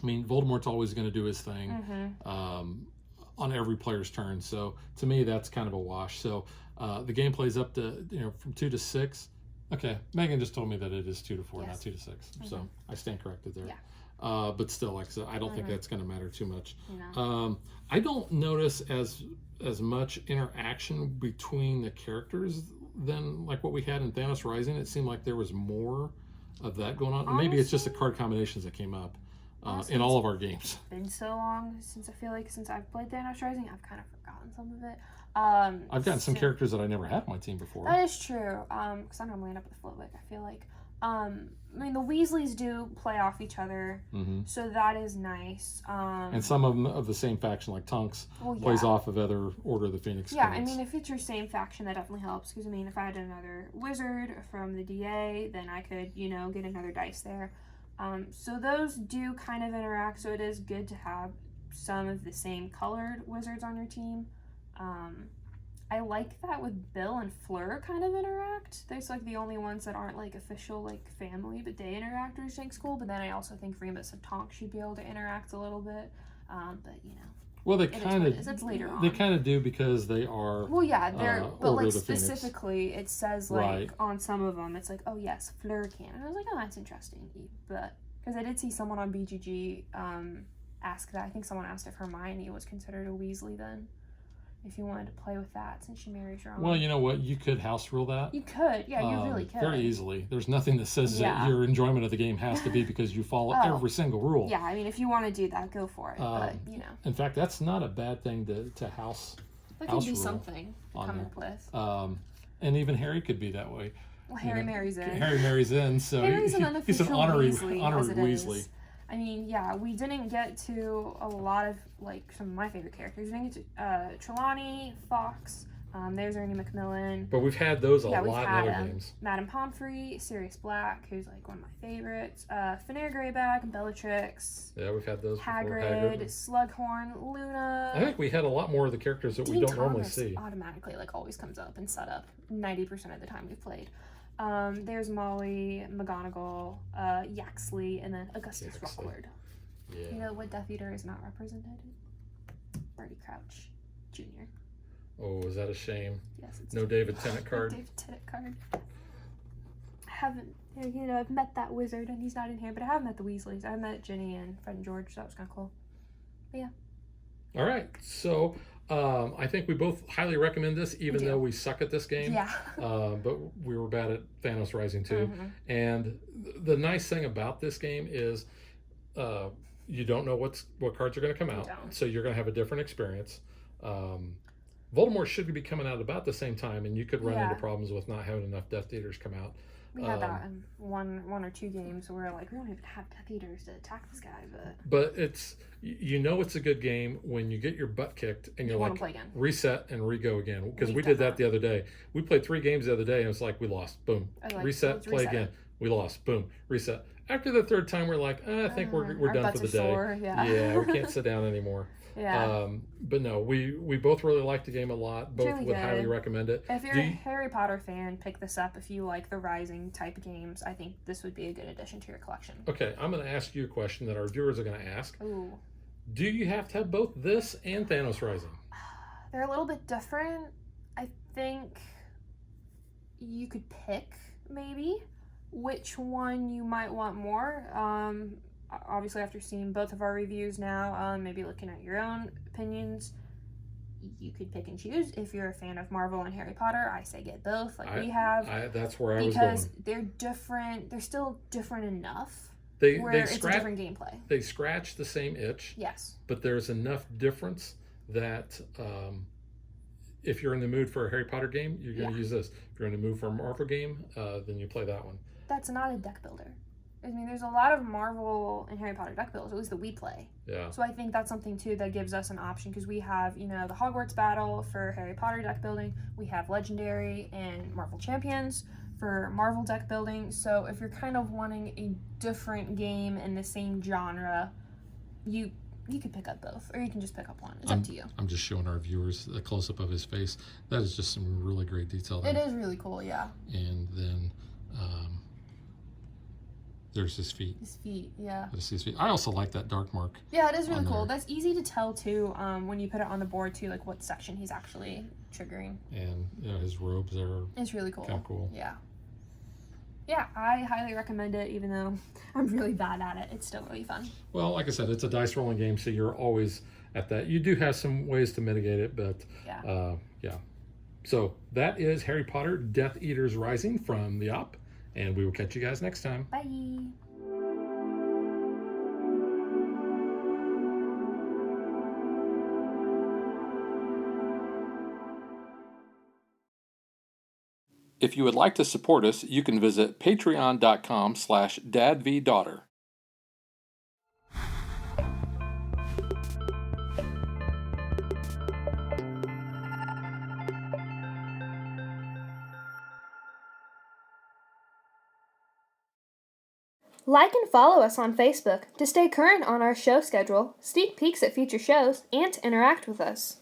I mean, Voldemort's always going to do his thing on every player's turn. So to me, that's kind of a wash. So the game plays up to, from 2 to 6. Okay, Megan just told me that it is 2 to 4, not 2 to 6. So I stand corrected there. Yeah. But still, like I said, I don't think that's going to matter too much. No. I don't notice as much interaction between the characters than like what we had in Thanos Rising. It seemed like there was more of that going on. Honestly, maybe it's just the card combinations that came up in all of our games. It's been so long since I've played Thanos Rising, I've kind of forgotten some of it. I've gotten some characters that I never had on my team before. That is true. Because I normally end up with Flitwick, I feel like. The Weasleys do play off each other, so that is nice. And some of them of the same faction, like Tonks, plays off of other Order of the Phoenix. Yeah, if it's your same faction, that definitely helps. Because if I had another wizard from the DA, then I could, get another dice there. So those do kind of interact. So it is good to have some of the same colored wizards on your team. I like that with Bill and Fleur kind of interact. There's like the only ones that aren't like official like family, but they interact, which I think's cool. But then I also think Remus and Tonks should be able to interact a little bit. But well, they kind of it's later on. They kind of do because they are. Well, yeah, they're but like specifically, it says like on some of them, it's like, oh yes, Fleur can, and I was like, oh, that's interesting. But because I did see someone on BGG ask that. I think someone asked if Hermione was considered a Weasley then. If you wanted to play with that, since she marries your own. Well, you know what? You could house rule that. You could. Yeah, you really could. Very easily. There's nothing that says that your enjoyment of the game has to be because you follow every single rule. Yeah, if you want to do that, go for it. But, In fact, that's not a bad thing to house. That could be something to come up with. And even Harry could be that way. Well, Harry marries in. Harry marries in, so he's an honorary Weasley. We didn't get to a lot of, like, some of my favorite characters. We didn't get to Trelawney, Fawkes, there's Ernie Macmillan. But we've had those a lot in other games. Madame Pomfrey, Sirius Black, who's, like, one of my favorites. Fenrir Greyback, Bellatrix. Yeah, we've had those before. Hagrid, Slughorn, Luna. I think we had a lot more of the characters that we don't normally see. Automatically, like, always comes up and set up 90% of the time we've played. There's Molly, McGonagall, Yaxley, and then Augustus Rockford. Yeah. You know what Death Eater is not represented? Bertie Crouch Jr. Oh, is that a shame? Yes, it's no David Tennant card. David Tennant card. I haven't, I've met that wizard and he's not in here, but I have met the Weasleys. I met Ginny and Fred and George, so that was kind of cool. But yeah. All right, so I think we both highly recommend this, even though we suck at this game. Yeah. But we were bad at Thanos Rising too. And the nice thing about this game is you don't know what cards are going to come out, so you're going to have a different experience. Voldemort should be coming out about the same time, and you could run into problems with not having enough Death Eaters come out. We had that in one or two games where like we don't even have Death Eaters to attack this guy, but it's it's a good game when you get your butt kicked and you're like reset and re-go again, because we did that the other day. We played 3 games the other day and it's like we lost, boom, reset, play again, we lost, boom, reset. After the 3rd time we're like, I think we're done for the day. Sore, yeah, we can't sit down anymore. Yeah. But no, we both really like the game a lot. Both would highly recommend it. If you're a Harry Potter fan, pick this up. If you like the Rising type games, I think this would be a good addition to your collection. Okay, I'm going to ask you a question that our viewers are going to ask. Ooh. Do you have to have both this and Thanos Rising? They're a little bit different. I think you could pick maybe which one you might want more. Obviously, after seeing both of our reviews now, maybe looking at your own opinions, you could pick and choose. If you're a fan of Marvel and Harry Potter, I say get both, we have. That's where I was going. Because they're different. They're still different enough. It's a different gameplay. They scratch the same itch. Yes. But there's enough difference that if you're in the mood for a Harry Potter game, you're going to use this. If you're in the mood for a Marvel game, then you play that one. That's not a deck builder. I mean, there's a lot of Marvel and Harry Potter deck builds, at least that we play. Yeah. So I think that's something, too, that gives us an option, because we have, the Hogwarts battle for Harry Potter deck building. We have Legendary and Marvel Champions for Marvel deck building. So if you're kind of wanting a different game in the same genre, you could pick up both, or you can just pick up one. It's up to you. I'm just showing our viewers a close-up of his face. That is just some really great detail there. It is really cool, yeah. And then there's his feet. His feet, yeah. His feet. I also like that dark mark. Yeah, it is really cool. That's easy to tell, too, when you put it on the board, too, like what section he's actually triggering. And his robes are It's really cool. kind of cool. Yeah. Yeah, I highly recommend it, even though I'm really bad at it. It's still really fun. Well, like I said, it's a dice rolling game, so you're always at that. You do have some ways to mitigate it, but yeah. So that is Harry Potter Death Eaters Rising from the Op, and we will catch you guys next time. Bye. If you would like to support us, you can visit patreon.com/dadvdaughter. Like and follow us on Facebook to stay current on our show schedule, sneak peeks at future shows, and to interact with us.